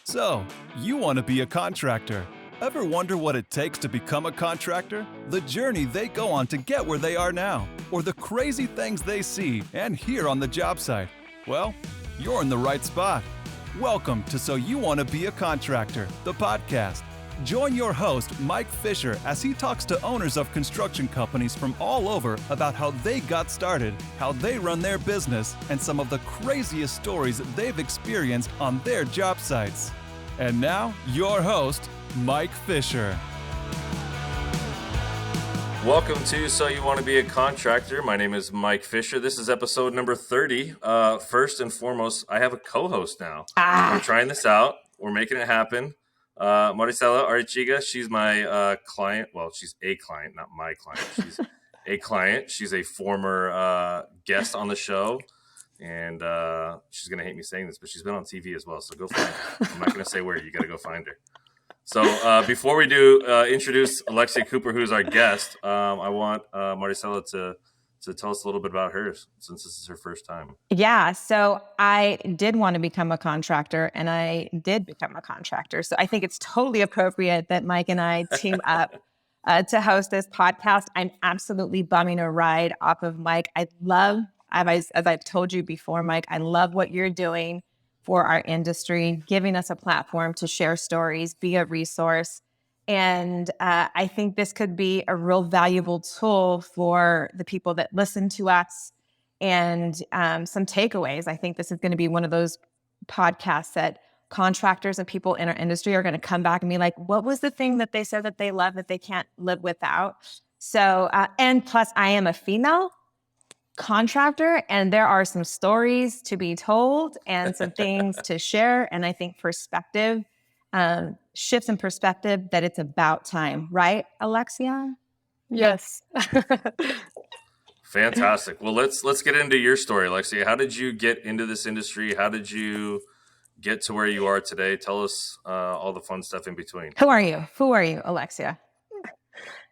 So, you want to be a contractor. Ever wonder what it takes to become a contractor? The journey they go on to get where they are now, or the crazy things they see and hear on the job site? Well, you're in the right spot. Welcome to So You Want to Be a Contractor, the podcast. Join your host, Mike Fisher, as he talks to owners of construction companies from all over about how they got started, how they run their business, and some of the craziest stories they've experienced on their job sites. And now, your host, Mike Fisher. Welcome to So You Want to Be a Contractor. My name is Mike Fisher. This is episode number 30. First and foremost, I have a co-host now. I'm trying this out. We're making it happen. Maricela Archiga, she's my client. Well, she's a client, not my client. She's a client. She's a former guest on the show. And she's going to hate me saying this, but she's been on TV as well. So go find her. I'm not going to say where. You got to go find her. So before we do introduce Alexia Cooper, who's our guest, I want Maricela to tell us a little bit about hers, since this is her first time. Yeah, so I did want to become a contractor, and I did become a contractor. So I think it's totally appropriate that Mike and I team up to host this podcast. I'm absolutely bumming a ride off of Mike. I love, as I've told you before, Mike, I love what you're doing for our industry, giving us a platform to share stories, be a resource. And I think this could be a real valuable tool for the people that listen to us and some takeaways. I think this is going to be one of those podcasts that contractors and people in our industry are going to come back and be like, what was the thing that they said that they love that they can't live without? So, and plus I am a female contractor, and there are some stories to be told and some things to share. And I think perspective shifts in perspective that it's about time, right, Alexia? Yes. Fantastic. Well, let's get into your story, Alexia. How did you get into this industry? How did you get to where you are today? Tell us all the fun stuff in between. Who are you, Alexia?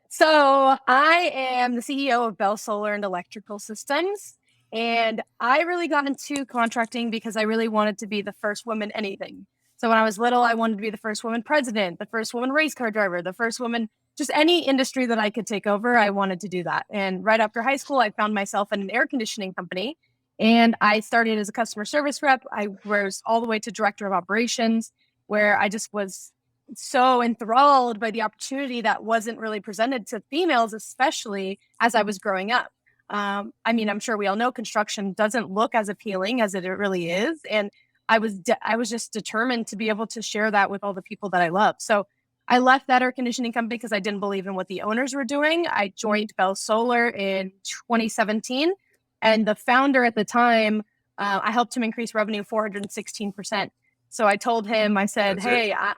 So I am the CEO of Bell Solar and Electrical Systems. And I really got into contracting because I really wanted to be the first woman anything. So when I was little, I wanted to be the first woman president, the first woman race car driver, the first woman, just any industry that I could take over, I wanted to do that. And right after high school, I found myself in an air conditioning company. And I started as a customer service rep. I rose all the way to director of operations, where I just was so enthralled by the opportunity that wasn't really presented to females, especially as I was growing up. I mean, I'm sure we all know construction doesn't look as appealing as it really is. And I was just determined to be able to share that with all the people that I love. So I left that air conditioning company because I didn't believe in what the owners were doing. I joined Bell Solar in 2017. And the founder at the time, I helped him increase revenue 416%. So I told him, I said, I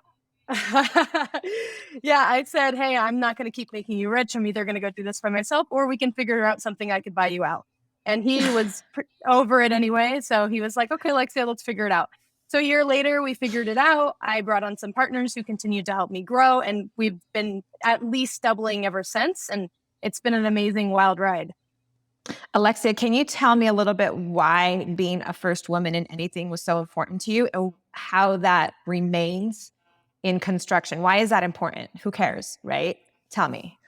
said, hey, I'm not going to keep making you rich. I'm either going to go do this by myself, or we can figure out something I could buy you out. And he was over it anyway. So he was like, okay, Alexia, let's figure it out. So a year later, we figured it out. I brought on some partners who continued to help me grow. And we've been at least doubling ever since. And it's been an amazing, wild ride. Alexia, can you tell me a little bit why being a first woman in anything was so important to you, and how that remains in construction? Why is that important? Who cares, right? Tell me.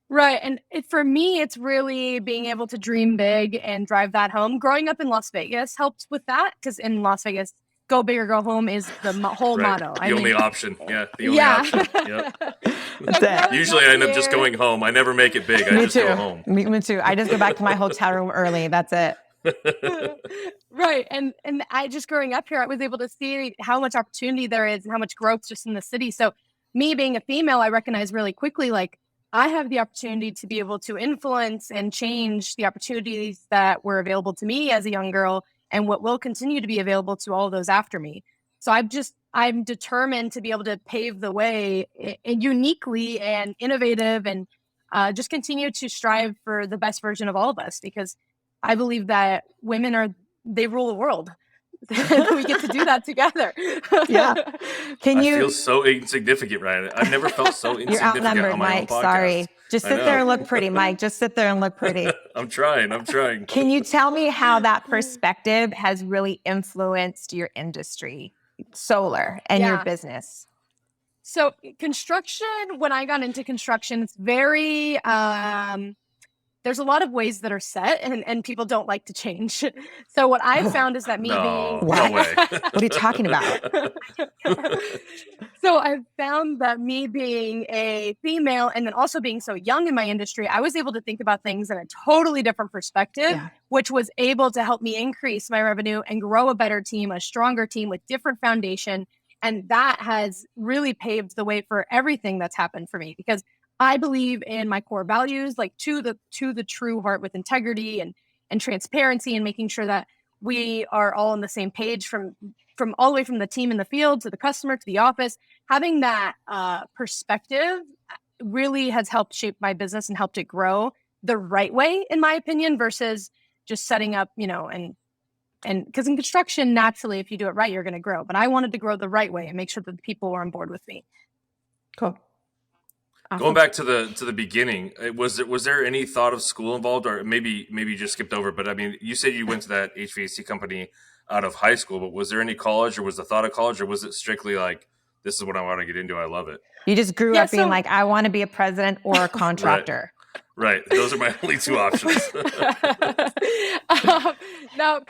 Right. And for me, it's really being able to dream big and drive that home. Growing up in Las Vegas helped with that, because in Las Vegas, go big or go home is the whole motto. The only option. Yeah. The only option. Yep. Usually I end up just going home. I never make it big. I just go home. Me too. I just go back to my hotel room early. That's it. Right. And I just growing up here, I was able to see how much opportunity there is and how much growth just in the city. So me being a female, I recognized really quickly, like, I have the opportunity to be able to influence and change the opportunities that were available to me as a young girl, and what will continue to be available to all those after me. So I'm determined to be able to pave the way uniquely and innovative, and just continue to strive for the best version of all of us, because I believe that women they rule the world. We get to do that together. Yeah. I feel so insignificant, Ryan. I've never felt so insignificant. You're outnumbered, on my Mike. own podcast. Sorry. Just sit there and look pretty, Mike. Just sit there and look pretty. I'm trying. Can you tell me how that perspective has really influenced your industry? solar and your business? So construction, when I got into construction, it's very, there's a lot of ways that are set and people don't like to change. So what I've found is that me being... No way. What are you talking about? So I've found that me being a female and then also being so young in my industry, I was able to think about things in a totally different perspective, which was able to help me increase my revenue and grow a better team, a stronger team with different foundation. And that has really paved the way for everything that's happened for me, because I believe in my core values, like to the true heart, with integrity and transparency, and making sure that we are all on the same page from all the way from the team in the field to the customer to the office. Having that perspective really has helped shape my business and helped it grow the right way, in my opinion, versus just setting up, and because in construction, naturally, if you do it right, you're going to grow. But I wanted to grow the right way and make sure that the people were on board with me. Cool. Awesome. Going back to the beginning, was there any thought of school involved, or maybe you just skipped over? But I mean, you said you went to that HVAC company out of high school, but was there any college, or was the thought of college, or was it strictly like, this is what I want to get into, I love it? You just grew up being like, I want to be a president or a contractor. Right. Those are my only two options. No,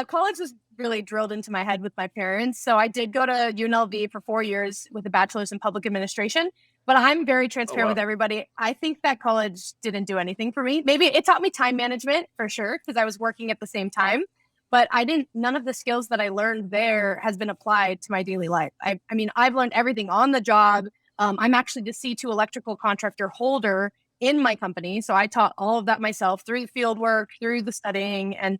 college was really drilled into my head with my parents. So I did go to UNLV for 4 years with a bachelor's in public administration. But I'm very transparent with everybody. I think that college didn't do anything for me. Maybe it taught me time management for sure, because I was working at the same time. But none of the skills that I learned there has been applied to my daily life. I mean, I've learned everything on the job. I'm actually the C2 electrical contractor holder in my company. So I taught all of that myself through the field work, through the studying. And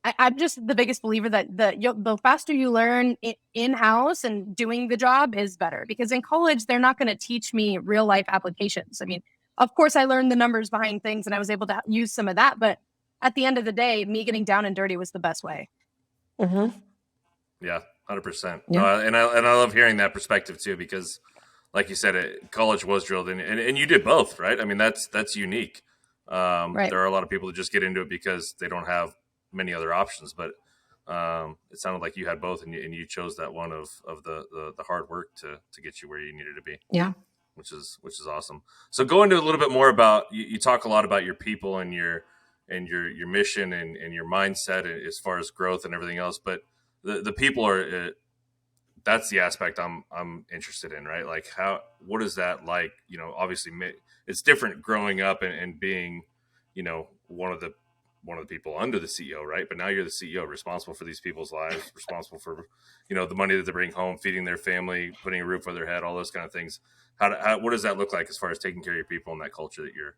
I'm just the biggest believer that the faster you learn in-house and doing the job is better, because in college, they're not going to teach me real life applications. I mean, of course, I learned the numbers behind things and I was able to use some of that. But at the end of the day, me getting down and dirty was the best way. Mm-hmm. Yeah, 100%. Yeah. No, and I love hearing that perspective too, because like you said, college was drilled in, and you did both, right? I mean, that's unique. Right. There are a lot of people that just get into it because they don't have many other options, but it sounded like you had both, and you chose that one of the hard work to get you where you needed to be. Yeah, which is awesome. So go into a little bit more about, you talk a lot about your people and your mission and your mindset as far as growth and everything else, but the people are that's the aspect I'm interested in, right? Like what is that like? Obviously it's different growing up and being one of the people under the CEO, right? But now you're the CEO, responsible for these people's lives, responsible for, the money that they bring home, feeding their family, putting a roof over their head, all those kind of things. What does that look like as far as taking care of your people and that culture that you're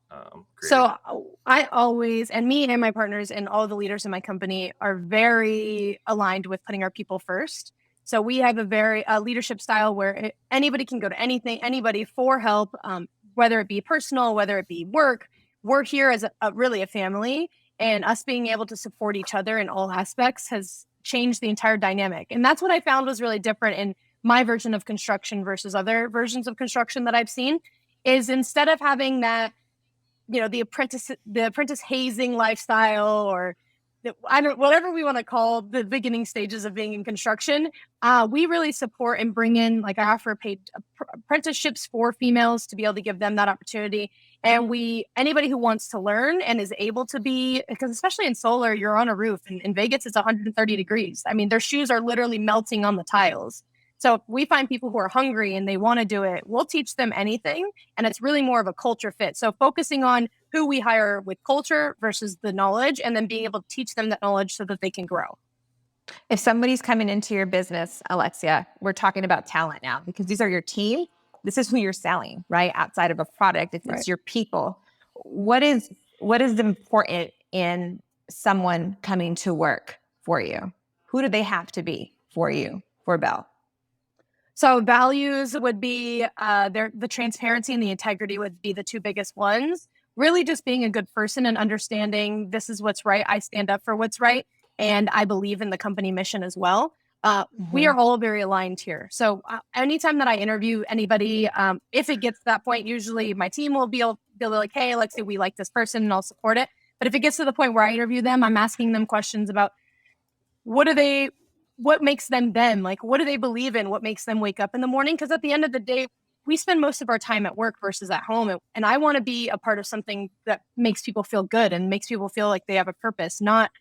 creating? So I always, and me and my partners and all the leaders in my company are very aligned with putting our people first. So we have a very leadership style where anybody can go to anybody for help, whether it be personal, whether it be work. We're here as really a family, and us being able to support each other in all aspects has changed the entire dynamic. And that's what I found was really different in my version of construction versus other versions of construction that I've seen, is instead of having that, the apprentice hazing lifestyle, or whatever we want to call the beginning stages of being in construction, we really support and bring in, like, I offer paid apprenticeships for females to be able to give them that opportunity. And anybody who wants to learn and is able to be, because especially in solar, you're on a roof, and in Vegas, it's 130 degrees. I mean, their shoes are literally melting on the tiles. So if we find people who are hungry and they want to do it, we'll teach them anything. And it's really more of a culture fit. So focusing on who we hire with culture versus the knowledge, and then being able to teach them that knowledge so that they can grow. If somebody's coming into your business, Alexia, we're talking about talent now, because these are your team. This is who you're selling, right? Outside of a product, it's your people. What is important in someone coming to work for you? Who do they have to be for you, for Bell? So values would be the transparency and the integrity would be the two biggest ones. Really just being a good person and understanding this is what's right. I stand up for what's right. And I believe in the company mission as well. We are all very aligned here. So anytime that I interview anybody, if it gets to that point, usually my team will be like, hey, Alexia, we like this person, and I'll support it. But if it gets to the point where I interview them, I'm asking them questions about what do they what makes them them? Like, what do they believe in? What makes them wake up in the morning? Because at the end of the day, we spend most of our time at work versus at home. And I want to be a part of something that makes people feel good and makes people feel like they have a purpose, not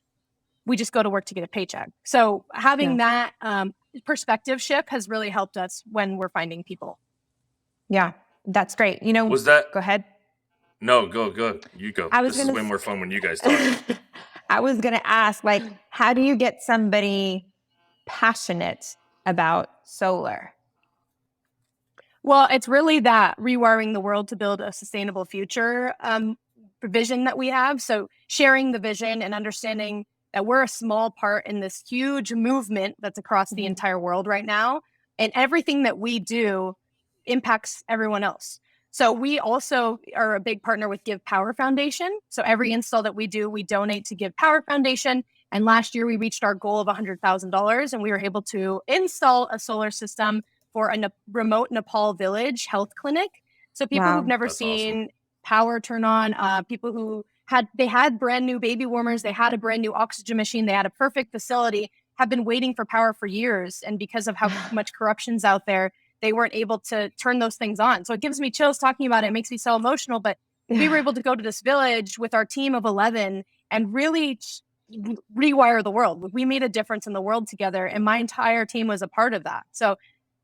we just go to work to get a paycheck. So having that perspective shift has really helped us when we're finding people. Yeah, that's great. You know, Was that? Go ahead. No, go. You go. This is way more fun when you guys talk. I was going to ask, like, how do you get somebody passionate about solar? Well, it's really that rewiring the world to build a sustainable future vision that we have. So sharing the vision and understanding that we're a small part in this huge movement that's across the entire world right now. And everything that we do impacts everyone else. So we also are a big partner with Give Power Foundation. So every install that we do, we donate to Give Power Foundation. And last year we reached our goal of $100,000 and we were able to install a solar system for a remote Nepal village health clinic. So people who've never seen power turn on, people who had brand new baby warmers, they had a brand new oxygen machine, they had a perfect facility, have been waiting for power for years. And because of how much corruption's out there, they weren't able to turn those things on. So it gives me chills talking about it. It makes me so emotional. But we were able to go to this village with our team of 11 and really rewire the world. We made a difference in the world together. And my entire team was a part of that. So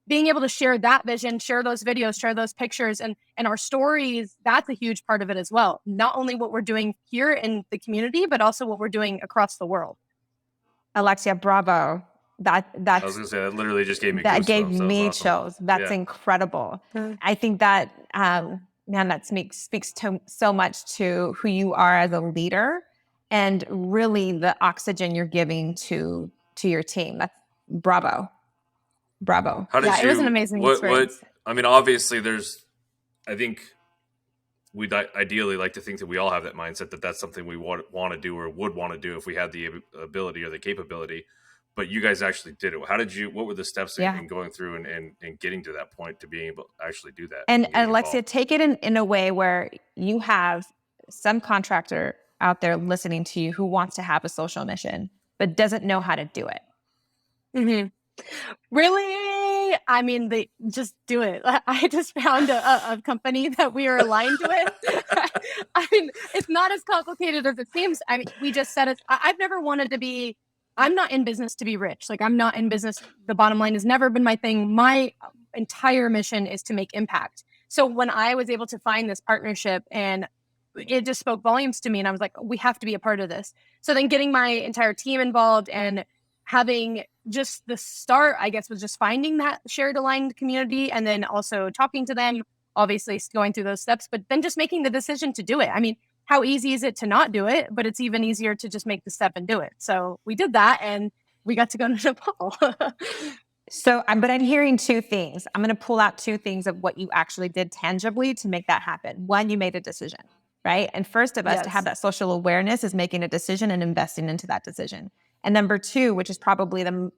being able to share that vision, share those videos, share those pictures and our stories, that's a huge part of it as well. Not only what we're doing here in the community, but also what we're doing across the world. Alexia, bravo. That's I was going to say, that literally just gave me that goosebumps. gave me awesome. chills. That's incredible. I think that, man, that speaks to so much to who you are as a leader and really the oxygen you're giving to your team. That's bravo. How did it was an amazing experience. I mean, obviously I think we'd ideally like to think that we all have that mindset that that's something we want to do or would want to do if we had the ability or the capability. But you guys actually did it. What were the steps in going through and getting to that point to being able to actually do that? And Alexia, take it in a way where you have some contractor out there listening to you who wants to have a social mission, but doesn't know how to do it. Mm-hmm. Really? I mean, they just do it. I just found a company that we are aligned with. I mean, it's not as complicated as it seems. I mean, we just said it. I've never wanted to be, I'm not in business to be rich. Like I'm not in business. The bottom line has never been my thing. My entire mission is to make impact. So when I was able to find this partnership and it just spoke volumes to me and I was like, we have to be a part of this. So then getting my entire team involved and having just the start, I guess, was just finding that shared aligned community and then also talking to them, obviously going through those steps, but then just making the decision to do it. I mean, how easy is it to not do it? But it's even easier to just make the step and do it. So we did that and we got to go to Nepal. But I'm hearing two things. I'm going to pull out two things of what you actually did tangibly to make that happen. One, you made a decision, right? And first of us to have that social awareness is making a decision and investing into that decision. And number two, which is probably the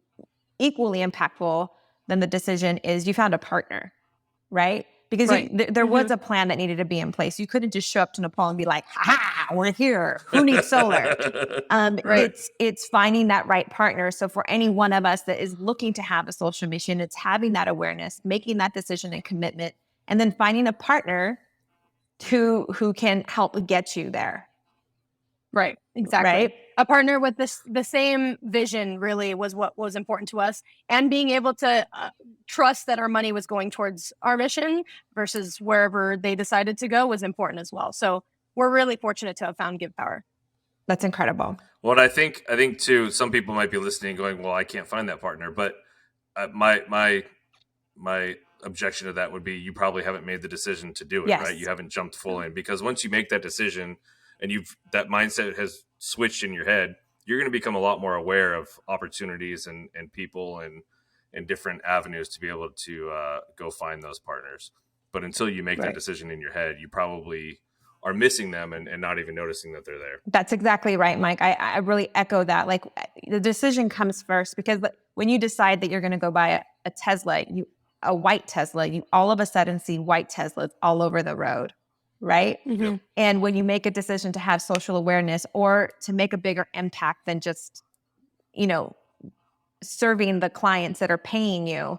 equally impactful than the decision, is you found a partner, right? Because there was a plan that needed to be in place. You couldn't just show up to Nepal and be like, ha, we're here. Who needs solar? It's finding that right partner. So for any one of us that is looking to have a social mission, it's having that awareness, making that decision and commitment, and then finding a partner who can help get you there. Right. Exactly. Right. A partner with the same vision really was what was important to us, and being able to trust that our money was going towards our mission versus wherever they decided to go was important as well. So we're really fortunate to have found Give Power. That's incredible. Well, I think too, some people might be listening going, well, I can't find that partner. But my objection to that would be you probably haven't made the decision to do it, right? You haven't jumped full in, because once you make that decision and that mindset has switched in your head, you're going to become a lot more aware of opportunities and people and different avenues to be able to go find those partners. But until you make that decision in your head, you probably are missing them and not even noticing that they're there. That's exactly right, Mike. I really echo that. Like the decision comes first, because when you decide that you're going to go buy a Tesla, a white Tesla, you all of a sudden see white Teslas all over the road. Right? Mm-hmm. And when you make a decision to have social awareness or to make a bigger impact than just, serving the clients that are paying you,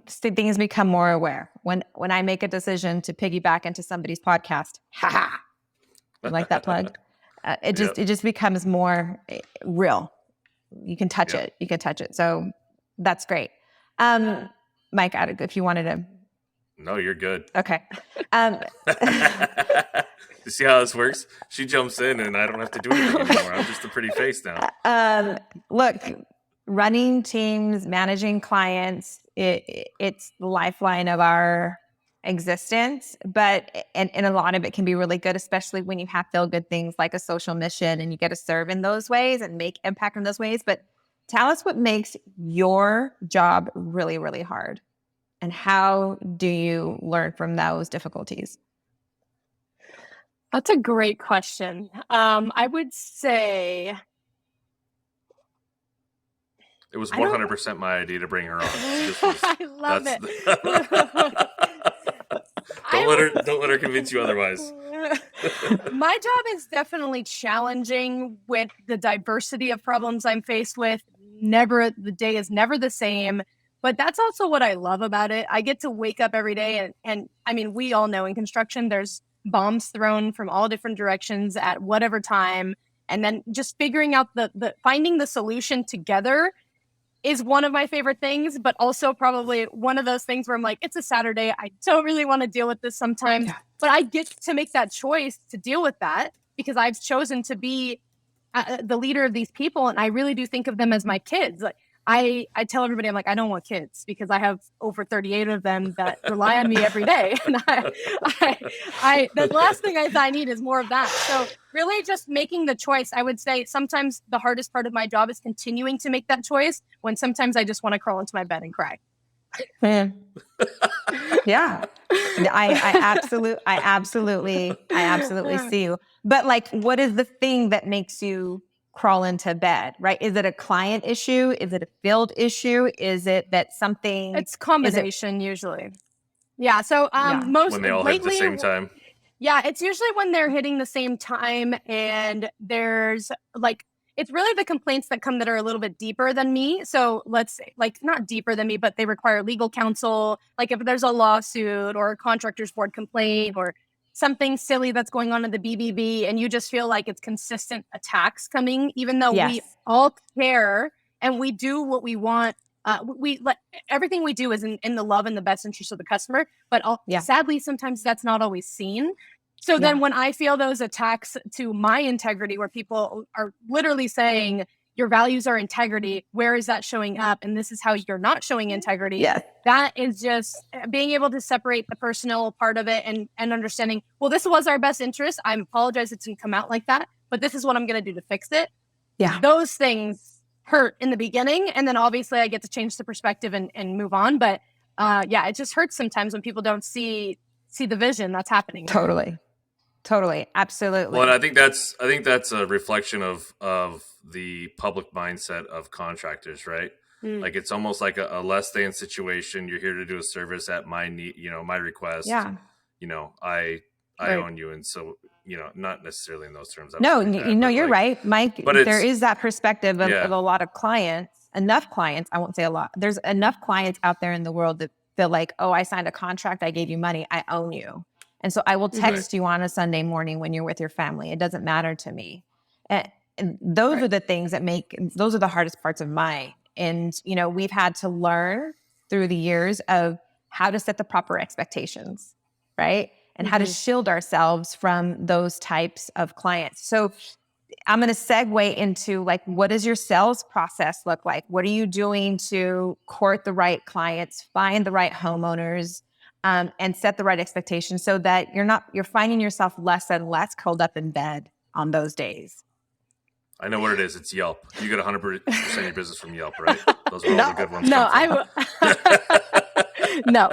things become more aware. When I make a decision to piggyback into somebody's podcast, you like that plug? It just becomes more real. You can touch it. You can touch it. So that's great. Mike, if you wanted to. No, you're good. Okay. You see how this works? She jumps in and I don't have to do anything anymore. I'm just a pretty face now. Look, running teams, managing clients, it's the lifeline of our existence, and a lot of it can be really good, especially when you have feel good things like a social mission and you get to serve in those ways and make impact in those ways. But tell us what makes your job really, really hard, and how do you learn from those difficulties? That's a great question. I would say it was 100% my idea to bring her on. I love it. Don't let her convince you otherwise. My job is definitely challenging with the diversity of problems I'm faced with. The day is never the same, but that's also what I love about it. I get to wake up every day and I mean, we all know in construction, there's bombs thrown from all different directions at whatever time. And then just figuring out finding the solution together is one of my favorite things, but also probably one of those things where I'm like, it's a Saturday. I don't really want to deal with this sometimes, but I get to make that choice to deal with that because I've chosen to be the leader of these people. And I really do think of them as my kids. Like I tell everybody, I'm like, I don't want kids because I have over 38 of them that rely on me every day. And the last thing I need is more of that. So really just making the choice. I would say sometimes the hardest part of my job is continuing to make that choice when sometimes I just want to crawl into my bed and cry. Yeah. I absolutely see you. But like, what is the thing that makes you crawl into bed, right? Is it a client issue? Is it a field issue? Is it that something? It's combination usually. Yeah. So most when they all hit at the same time. Yeah, it's usually when they're hitting the same time, and there's like it's really the complaints that come that are a little bit deeper than me. So let's say like not deeper than me, but they require legal counsel. Like if there's a lawsuit or a contractors board complaint or something silly that's going on in the BBB, and you just feel like it's consistent attacks coming, even though we all care and we do what we want. Everything we do is in the love and the best interest of the customer, but sadly, sometimes that's not always seen. So then when I feel those attacks to my integrity, where people are literally saying, your values are integrity, where is that showing up? And this is how you're not showing integrity. Yes. That is just being able to separate the personal part of it and understanding, well, this was our best interest. I apologize it didn't come out like that, but this is what I'm going to do to fix it. Yeah. Those things hurt in the beginning. And then obviously I get to change the perspective and move on. But it just hurts sometimes when people don't see the vision that's happening. Totally. Absolutely. Well, I think that's a reflection of the public mindset of contractors, right? Like it's almost like a less than situation. You're here to do a service at my need, my request. Yeah. I own you. And so, not necessarily in those terms. No, you're right, Mike. But there is that perspective of a lot of clients, enough clients. I won't say a lot. There's enough clients out there in the world that feel like, oh, I signed a contract. I gave you money. I own you. And so I will text you on a Sunday morning when you're with your family. It doesn't matter to me. And those are the things those are the hardest parts of mine. And, we've had to learn through the years of how to set the proper expectations, right? And how to shield ourselves from those types of clients. So I'm going to segue into what does your sales process look like? What are you doing to court the right clients, find the right homeowners, and set the right expectations so that you're finding yourself less and less curled up in bed on those days? I know what it is. It's Yelp. You get 100% of your business from Yelp, right? Those are all the good ones. No,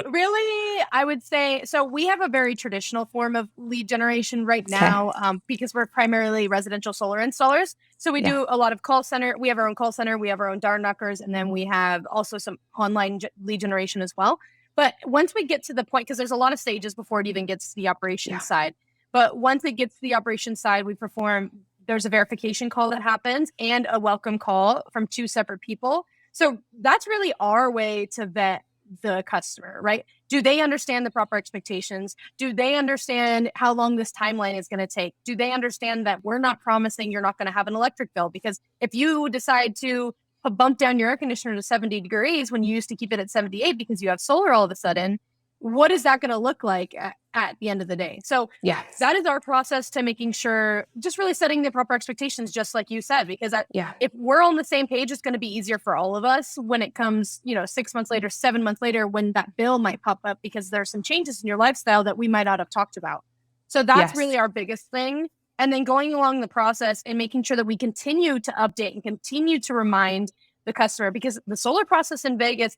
really, I would say, so we have a very traditional form of lead generation right now because we're primarily residential solar installers. So we do a lot of call center. We have our own call center. We have our own door knockers. And then we have also some online lead generation as well. But once we get to the point, because there's a lot of stages before it even gets to the operations side. But once it gets to the operations side, we perform there's a verification call that happens and a welcome call from two separate people. So that's really our way to vet the customer, right? Do they understand the proper expectations? Do they understand how long this timeline is going to take? Do they understand that we're not promising you're not going to have an electric bill? Because if you decide to bump down your air conditioner to 70 degrees when you used to keep it at 78 because you have solar all of a sudden, what is that going to look like at the end of the day? So that is our process to making sure, just really setting the proper expectations, just like you said, because if we're on the same page, it's going to be easier for all of us when it comes, 6 months later, 7 months later, when that bill might pop up because there's some changes in your lifestyle that we might not have talked about. So that's really our biggest thing. And then going along the process and making sure that we continue to update and continue to remind the customer, because the solar process in Vegas,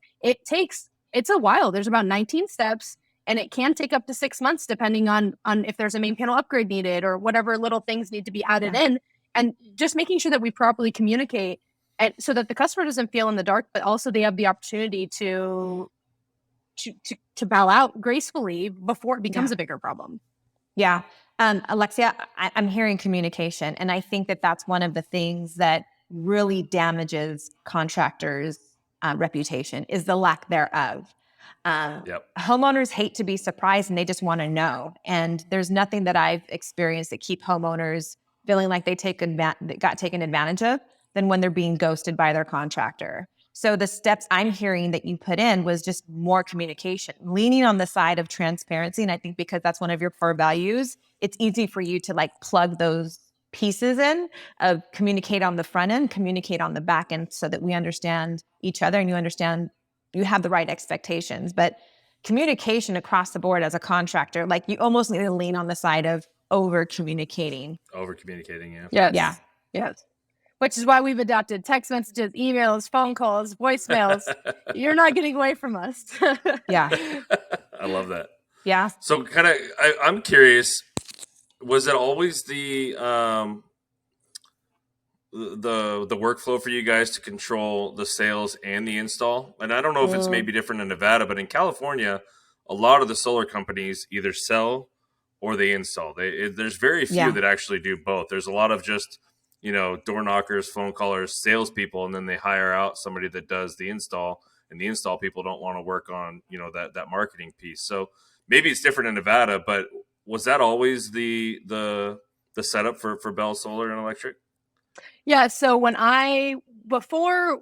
it's a while. There's about 19 steps, and it can take up to 6 months depending on if there's a main panel upgrade needed or whatever little things need to be added in. And just making sure that we properly communicate, and so that the customer doesn't feel in the dark, but also they have the opportunity to bow out gracefully before it becomes a bigger problem. Yeah. Alexia, I'm hearing communication, and I think that that's one of the things that really damages contractors' reputation is the lack thereof. Homeowners hate to be surprised, and they just want to know. And there's nothing that I've experienced that keep homeowners feeling like they got taken advantage of than when they're being ghosted by their contractor. So the steps I'm hearing that you put in was just more communication, leaning on the side of transparency. And I think because that's one of your core values, it's easy for you to plug those pieces in of communicate on the front end, communicate on the back end, so that we understand each other and you have the right expectations. But communication across the board as a contractor, you almost need to lean on the side of over communicating. Yes. Which is why we've adopted text messages, emails, phone calls, voicemails. You're not getting away from us. I love that. Yeah. So I'm curious, was it always the workflow for you guys to control the sales and the install? And I don't know if it's maybe different in Nevada, but in California, a lot of the solar companies either sell or they install. There's very few that actually do both. There's a lot of just door knockers, phone callers, salespeople, and then they hire out somebody that does the install, and the install people don't want to work on, that marketing piece. So maybe it's different in Nevada, but was that always the setup for Bell Solar and Electric? Yeah. So before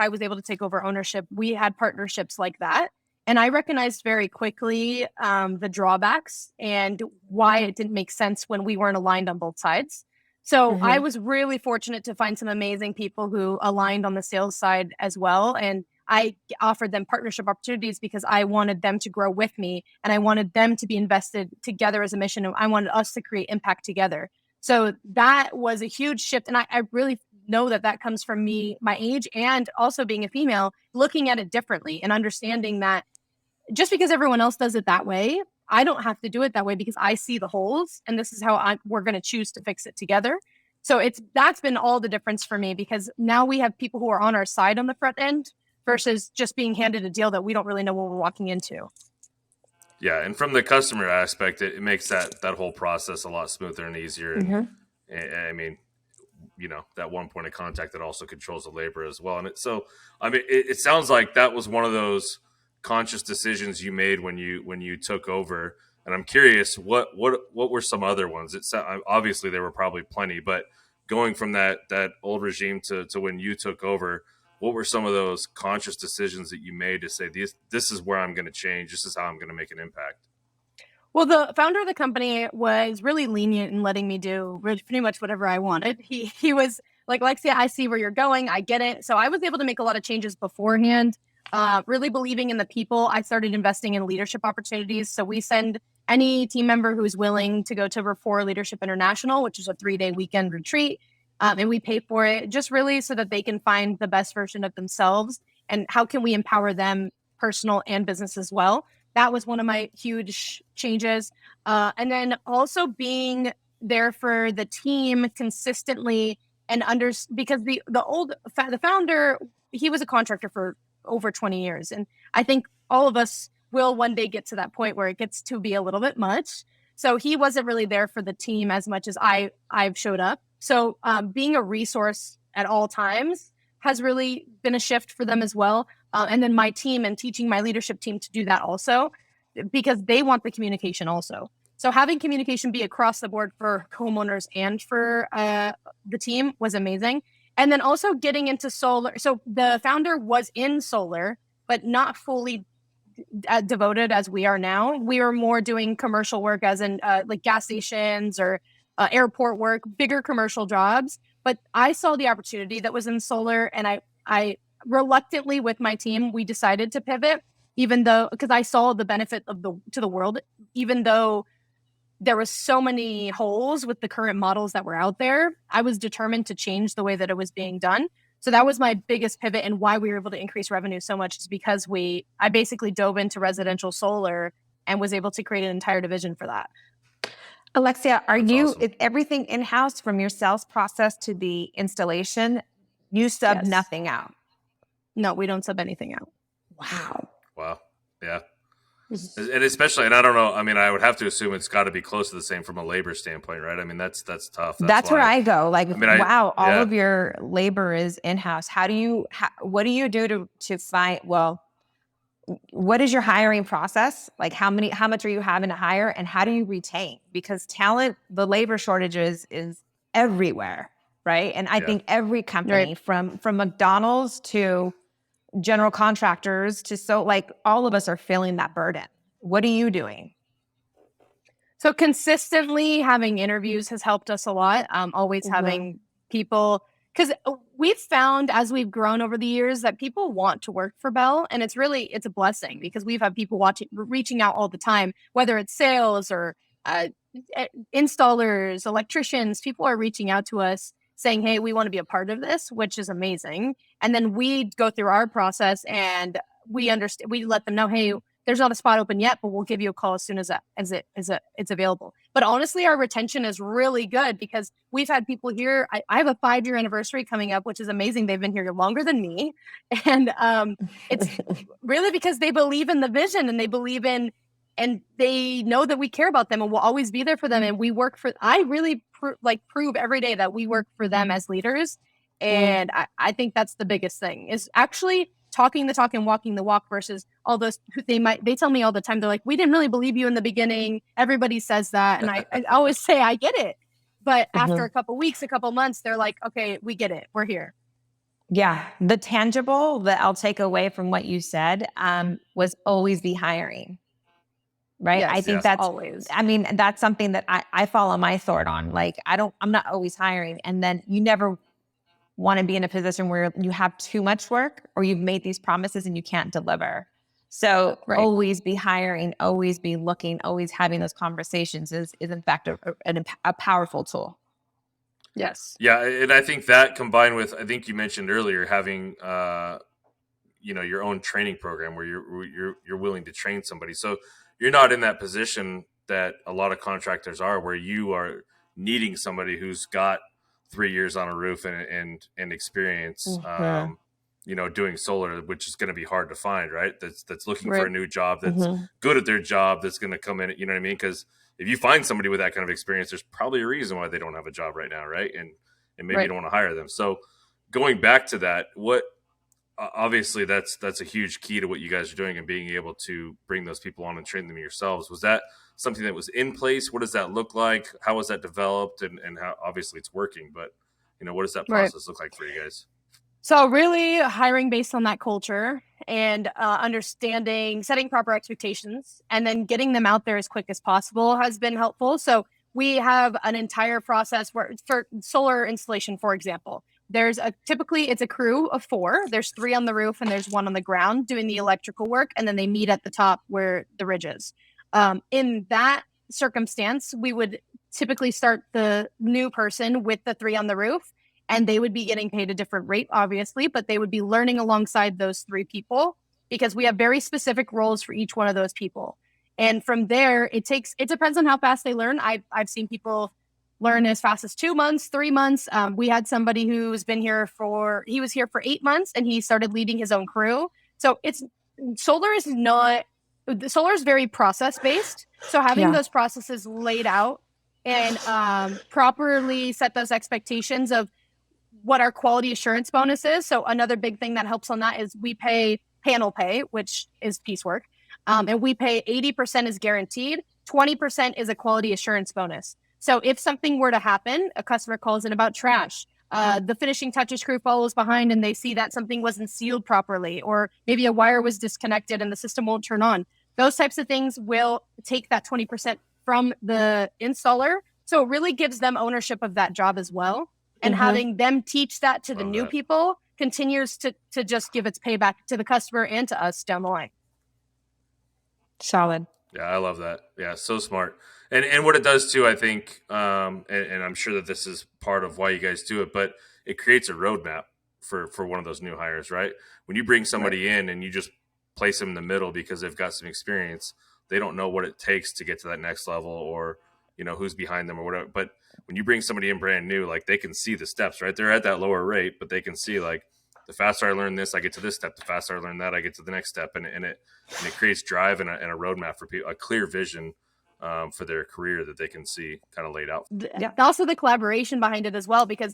I was able to take over ownership, we had partnerships like that. And I recognized very quickly the drawbacks and why it didn't make sense when we weren't aligned on both sides. So I was really fortunate to find some amazing people who aligned on the sales side as well. And I offered them partnership opportunities because I wanted them to grow with me, and I wanted them to be invested together as a mission. And I wanted us to create impact together. So that was a huge shift. And I really know that comes from me, my age, and also being a female, looking at it differently and understanding that just because everyone else does it that way, I don't have to do it that way because I see the holes, and this is how we're going to choose to fix it together. So that's been all the difference for me, because now we have people who are on our side on the front end versus just being handed a deal that we don't really know what we're walking into. Yeah, and from the customer aspect, it makes that whole process a lot smoother and easier. And I mean, that one point of contact that also controls the labor as well. And it sounds like that was one of those conscious decisions you made when you took over. And I'm curious, what were some other ones? Obviously there were probably plenty, but going from that old regime to when you took over, what were some of those conscious decisions that you made to say, this is where I'm going to change, this is how I'm going to make an impact? Well, the founder of the company was really lenient in letting me do pretty much whatever I wanted. He was like, Alexia, I see where you're going. I get it. So I was able to make a lot of changes beforehand. Really believing in the people, I started investing in leadership opportunities. So we send any team member who's willing to go to Rapport Leadership International, which is a 3-day weekend retreat. And we pay for it just really so that they can find the best version of themselves. And how can we empower them, personal and business as well? That was one of my huge changes. And then also being there for the team consistently and because the founder, he was a contractor for over 20 years. And I think all of us will one day get to that point where it gets to be a little bit much. So he wasn't really there for the team as much as I've showed up. So being a resource at all times has really been a shift for them as well. And then my team and teaching my leadership team to do that also, because they want the communication also. So having communication be across the board for homeowners and for the team was amazing. And then also getting into solar. So the founder was in solar, but not fully devoted as we are now. We were more doing commercial work, as in like gas stations or airport work, bigger commercial jobs. But I saw the opportunity that was in solar, and I reluctantly with my team, we decided to pivot, even though, because I saw the benefit of to the world, even though there was so many holes with the current models that were out there. I was determined to change the way that it was being done. So that was my biggest pivot, and why we were able to increase revenue so much is because I basically dove into residential solar and was able to create an entire division for that. Alexia, Awesome. is everything in-house from your sales process to the installation? You sub Yes. nothing out? No, we don't sub anything out. Wow. Yeah. And especially, and I don't know, I mean, I would have to assume it's got to be close to the same from a labor standpoint, right? I mean, that's tough. That's where I go. Like, wow, all yeah. of your labor is in-house. What do you do to find, well, what is your hiring process? Like, how much are you having to hire, and how do you retain? Because talent, the labor shortages is everywhere, right? And I think every company, from McDonald's to general contractors to like all of us are feeling that burden. What are you doing? So consistently having interviews has helped us a lot. Always having people, because we've found as we've grown over the years that people want to work for Bell, and it's a blessing, because we've had people reaching out all the time, whether it's sales or installers, electricians. People are reaching out to us saying, hey, we want to be a part of this, which is amazing. And then we go through our process and we let them know, hey, there's not a spot open yet, but we'll give you a call as soon as it's available. But honestly, our retention is really good, because we've had people here. I have a 5-year anniversary coming up, which is amazing. They've been here longer than me. And it's really because they believe in the vision, and they believe in, and they know that we care about them and we'll always be there for them. And we work I really prove every day that we work for them as leaders. And I think that's the biggest thing, is actually talking the talk and walking the walk, versus all those they tell me all the time, they're like, we didn't really believe you in the beginning. Everybody says that. And I always say, I get it. But after a couple weeks, a couple months, they're like, okay, we get it. We're here. Yeah. The tangible that I'll take away from what you said was always be hiring. Right. Yes, I think that's always. I mean, that's something that I follow my sword on. Like, I'm not always hiring. And then you never want to be in a position where you have too much work, or you've made these promises and you can't deliver. So always be hiring, always be looking, always having those conversations is in fact a powerful tool. Yes. Yeah. And I think that, combined with, I think you mentioned earlier, having, your own training program where you're willing to train somebody. So you're not in that position that a lot of contractors are, where you are needing somebody who's got 3 years on a roof and experience, doing solar, which is going to be hard to find, right? That's looking for a new job, that's good at their job, that's going to come in, you know what I mean? Because if you find somebody with that kind of experience, there's probably a reason why they don't have a job right now, right? And maybe you don't want to hire them. So going back to that, obviously that's a huge key to what you guys are doing, and being able to bring those people on and train them yourselves. Was that something that was in place? What does that look like? How was that developed? And how, obviously it's working, but what does that process look like for you guys? So really hiring based on that culture, and understanding, setting proper expectations, and then getting them out there as quick as possible has been helpful. So we have an entire process where, for solar installation, for example, typically it's a crew of 4. There's 3 on the roof and there's 1 on the ground doing the electrical work. And then they meet at the top where the ridge is. In that circumstance, we would typically start the new person with the 3 on the roof, and they would be getting paid a different rate, obviously, but they would be learning alongside those 3 people, because we have very specific roles for each one of those people. And from there, it depends on how fast they learn. I've seen people learn as fast as 2 months, 3 months. We had somebody who's been here he was here for 8 months, and he started leading his own crew. So solar is not the solar is very process based. So having those processes laid out and properly set those expectations of what our quality assurance bonus is. So another big thing that helps on that is we pay panel pay, which is piecework. And we pay 80% is guaranteed, 20% is a quality assurance bonus. So if something were to happen, a customer calls in about trash, the finishing touches crew follows behind and they see that something wasn't sealed properly, or maybe a wire was disconnected and the system won't turn on. Those types of things will take that 20% from the installer. So it really gives them ownership of that job as well. And having them teach that to the new people continues to just give its payback to the customer and to us down the line. Solid. Yeah, I love that. Yeah, so smart. And what it does too, I think, and I'm sure that this is part of why you guys do it, but it creates a roadmap for one of those new hires, right? When you bring somebody in and you just place them in the middle because they've got some experience, they don't know what it takes to get to that next level, or who's behind them or whatever. But when you bring somebody in brand new, like, they can see the steps, right? They're at that lower rate, but they can see, like, the faster I learn this, I get to this step. The faster I learn that, I get to the next step. And it creates drive and a roadmap for people, a clear vision for their career that they can see kind of laid out. Also the collaboration behind it as well, because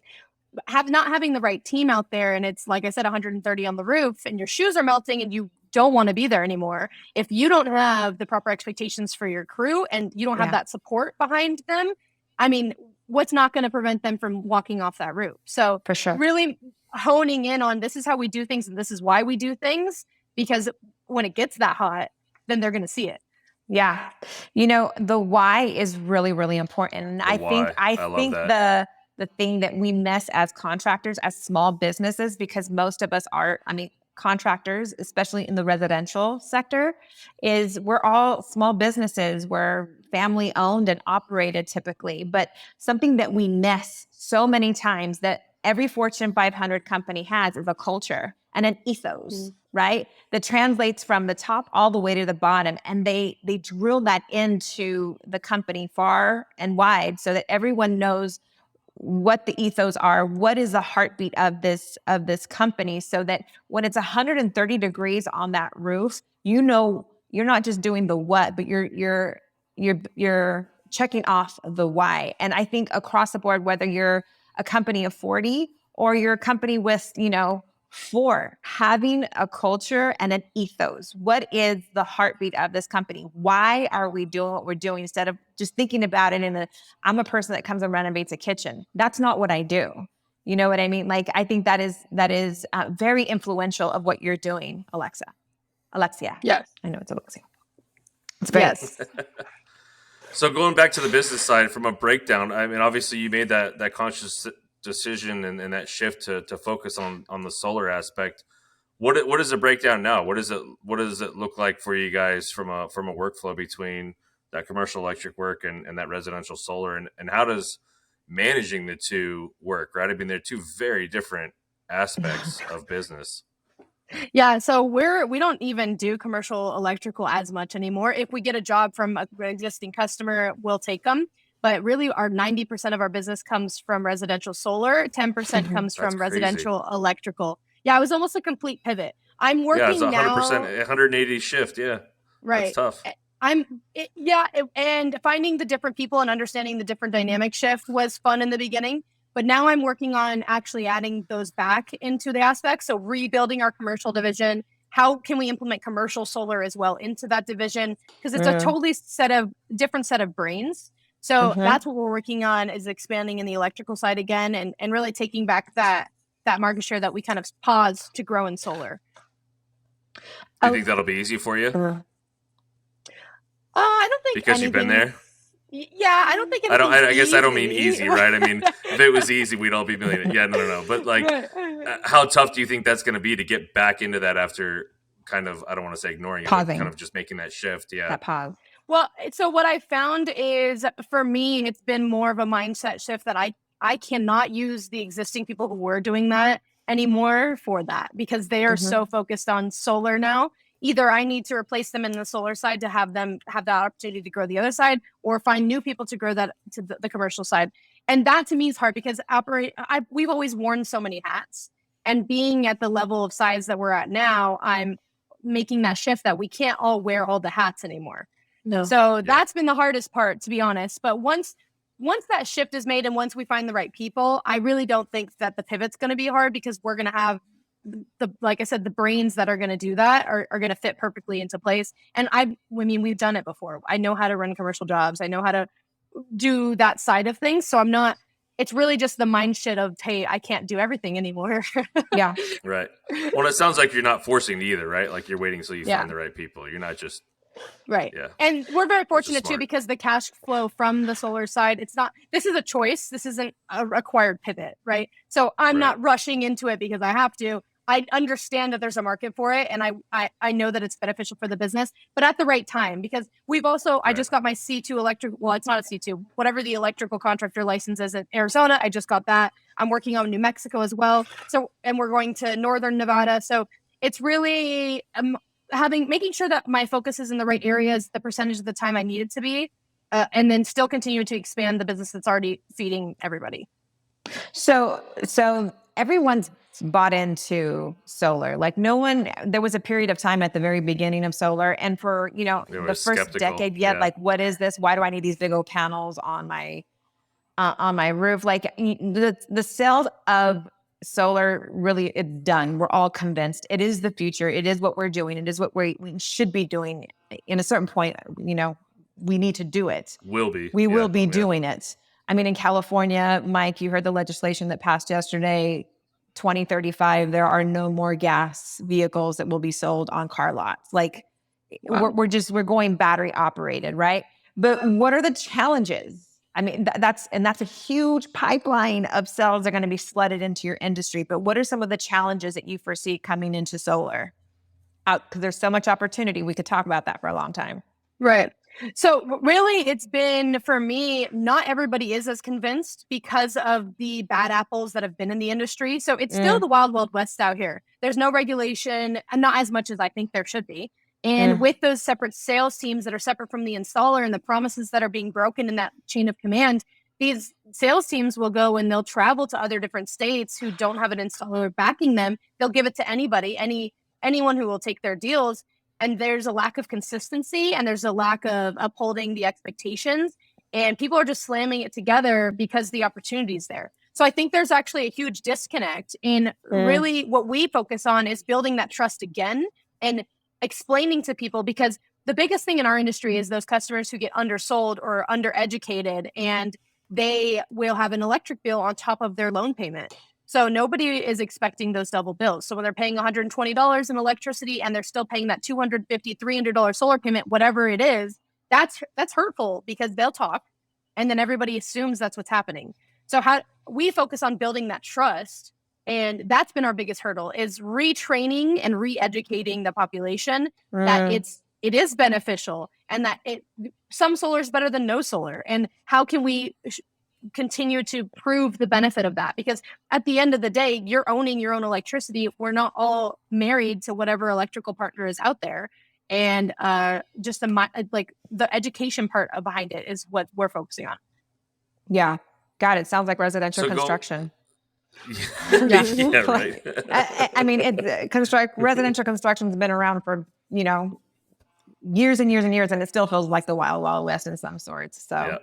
not having the right team out there, and it's, like I said, 130 on the roof and your shoes are melting and you don't want to be there anymore. If you don't have the proper expectations for your crew and you don't have that support behind them, I mean, what's not going to prevent them from walking off that roof? So for sure, really honing in on this is how we do things and this is why we do things, because when it gets that hot, then they're going to see it. Yeah. The why is really, really important. And I think the thing that we miss as contractors, as small businesses, because most of us are, contractors, especially in the residential sector, is we're all small businesses. We're family owned and operated typically. But something that we miss so many times that every Fortune 500 company has is a culture and an ethos, right? That translates from the top all the way to the bottom. And they drill that into the company far and wide so that everyone knows what the ethos are, what is the heartbeat of this company, so that when it's 130 degrees on that roof, you're not just doing the what, but you're checking off the why. And I think across the board, whether you're a company of 40 or you're a company with 4, having a culture and an ethos. What is the heartbeat of this company? Why are we doing what we're doing, instead of just thinking about it I'm a person that comes and renovates a kitchen. That's not what I do. You know what I mean? Like, I think that is very influential of what you're doing, Alexia. Yes. I know it's Alexia. It's great. Yes. So going back to the business side, from a breakdown, obviously you made that conscious decision and that shift to focus on the solar aspect. What is the breakdown now? What does it look like for you guys from a workflow between that commercial electric work and that residential solar, and how does managing the two work, right? They're two very different aspects of business. Yeah, so we don't even do commercial electrical as much anymore. If we get a job from an existing customer, we'll take them. But really, our 90% of our business comes from residential solar. 10% comes from residential electrical. Yeah, it was almost a complete pivot. I'm working it's 100%, now. 180 shift. Yeah, right. That's tough. And finding the different people and understanding the different dynamic shift was fun in the beginning. But now I'm working on actually adding those back into the aspects. So rebuilding our commercial division. How can we implement commercial solar as well into that division? Because it's a totally different set of brains. So that's what we're working on, is expanding in the electrical side again and really taking back that market share that we kind of paused to grow in solar. Do you think that'll be easy for you? I don't think because you've been there. Yeah, I don't think it's I guess I don't mean easy, right? If it was easy, we'd all be millionaires. Yeah, no. But how tough do you think that's going to be to get back into that after kind of, I don't want to say ignoring it, but kind of just making that shift? Yeah. That pause. Well, so what I found is, for me, it's been more of a mindset shift that I cannot use the existing people who were doing that anymore for that, because they are so focused on solar now. Either I need to replace them in the solar side to have them have that opportunity to grow the other side, or find new people to grow that to the commercial side. And that to me is hard, because we've always worn so many hats, and being at the level of size that we're at now, I'm making that shift that we can't all wear all the hats anymore. No. So that's been the hardest part, to be honest. But once that shift is made and once we find the right people, I really don't think that the pivot's going to be hard, because we're going to have like I said, the brains that are going to do that are going to fit perfectly into place. And I mean, we've done it before. I know how to run commercial jobs. I know how to do that side of things. So it's really just the mind shit of, hey, I can't do everything anymore. Yeah. Right. Well, it sounds like you're not forcing either, right? Like you're waiting until you find the right people. You're not just. Right. Yeah. And we're very fortunate too, because the cash flow from the solar side, this is a choice. This isn't a required pivot, right? So I'm not rushing into it because I have to. I understand that there's a market for it, and I know that it's beneficial for the business, but at the right time, because we've also, I just got my C2 electric, well, it's not a C2, whatever the electrical contractor license is in Arizona. I just got that. I'm working on New Mexico as well. So, and we're going to Northern Nevada. So it's really making sure that my focus is in the right areas, the percentage of the time I need it to be, and then still continue to expand the business that's already feeding everybody. So everyone's bought into solar. Like there was a period of time at the very beginning of solar, and for, the first skeptical. decade yet, like, what is this? Why do I need these big old panels on my roof? Like the sales of solar, really, it's done. We're all convinced it is the future. It is what we're doing. It is what we should be doing. In a certain point, we need to do it. We will be doing it. I mean, in California, Mike, you heard the legislation that passed yesterday, 2035, there are no more gas vehicles that will be sold on car lots. Like, wow. we're going battery operated, right? But what are the challenges? I mean, that's a huge pipeline of cells that are going to be flooded into your industry. But what are some of the challenges that you foresee coming into solar? Because there's so much opportunity. We could talk about that for a long time. Right. So really, it's been, for me, not everybody is as convinced because of the bad apples that have been in the industry. So it's still the wild, wild west out here. There's no regulation, and not as much as I think there should be. And with those separate sales teams that are separate from the installer and the promises that are being broken in that chain of command, these sales teams will go and they'll travel to other different states who don't have an installer backing them. They'll give it to anybody, anyone who will take their deals. And there's a lack of consistency, and there's a lack of upholding the expectations, and people are just slamming it together because the opportunity is there. So I think there's actually a huge disconnect. And really what we focus on is building that trust again and explaining to people, because the biggest thing in our industry is those customers who get undersold or undereducated, and they will have an electric bill on top of their loan payment. So nobody is expecting those double bills. So when they're paying $120 in electricity and they're still paying that $250, $300 solar payment, whatever it is, that's hurtful, because they'll talk and then everybody assumes that's what's happening. So how we focus on building that trust, and that's been our biggest hurdle, is retraining and re-educating the population that it is beneficial, and that some solar is better than no solar. And how can we continue to prove the benefit of that? Because at the end of the day, you're owning your own electricity. We're not all married to whatever electrical partner is out there. And just the education part behind it is what we're focusing on. Yeah. Got it. Sounds like residential construction. Yeah, right. I mean, residential construction has been around for, years and years and years, and it still feels like the wild, wild west in some sorts. So,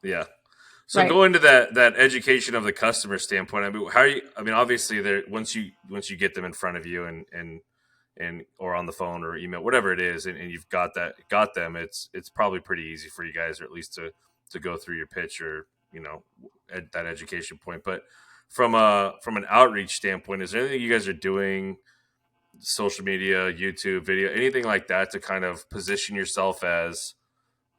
yeah. So going to that education of the customer standpoint, I mean, how are you? I mean, obviously, once you get them in front of you and or on the phone or email, whatever it is, and you've got them, it's probably pretty easy for you guys, or at least to go through your pitch, or at that education point. But from an outreach standpoint, is there anything you guys are doing, social media, YouTube, video, anything like that, to kind of position yourself as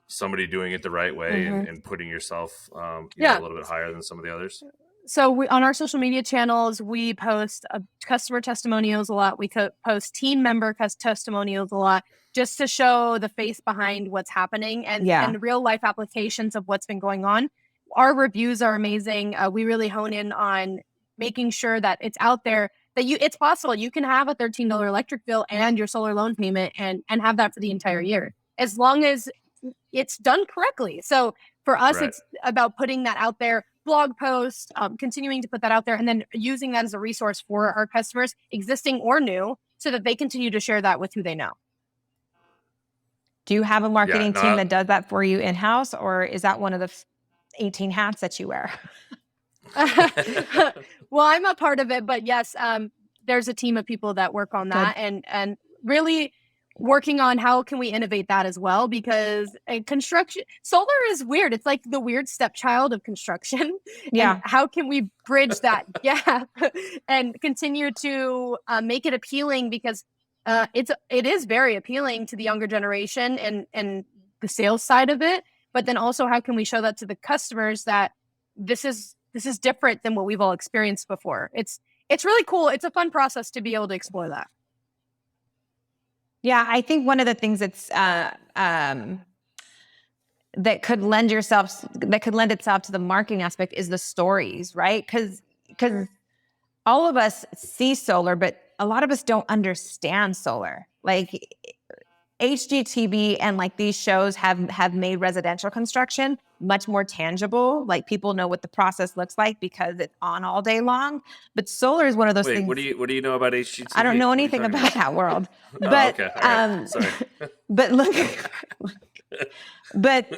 somebody doing it the right way and putting yourself a little bit higher than some of the others? So on our social media channels, we post customer testimonials a lot. We post team member testimonials a lot, just to show the face behind what's happening and real life applications of what's been going on. Our reviews are amazing. We really hone in on making sure that it's out there, that it's possible. You can have a $13 electric bill and your solar loan payment and have that for the entire year, as long as it's done correctly. So for us, it's about putting that out there, blog posts, continuing to put that out there, and then using that as a resource for our customers, existing or new, so that they continue to share that with who they know. Do you have a marketing Yeah, team that does that for you in-house, or is that one of the 18 hats that you wear? Well, I'm a part of it, but yes, there's a team of people that work on that and really working on how can we innovate that as well, because solar is weird. It's like the weird stepchild of construction. Yeah. And how can we bridge that gap and continue to make it appealing, because it is very appealing to the younger generation and the sales side of it. But then also, how can we show that to the customers that this is different than what we've all experienced before? It's really cool. It's a fun process to be able to explore that. Yeah, I think one of the things that's that could lend itself to the marketing aspect is the stories, right? Because all of us see solar, but a lot of us don't understand solar. Like HGTV and like these shows have made residential construction much more tangible. Like people know what the process looks like because it's on all day long. But solar is one of those things. What do you know about HGTV? I don't know anything about that world. But okay. All right. Sorry. But look, but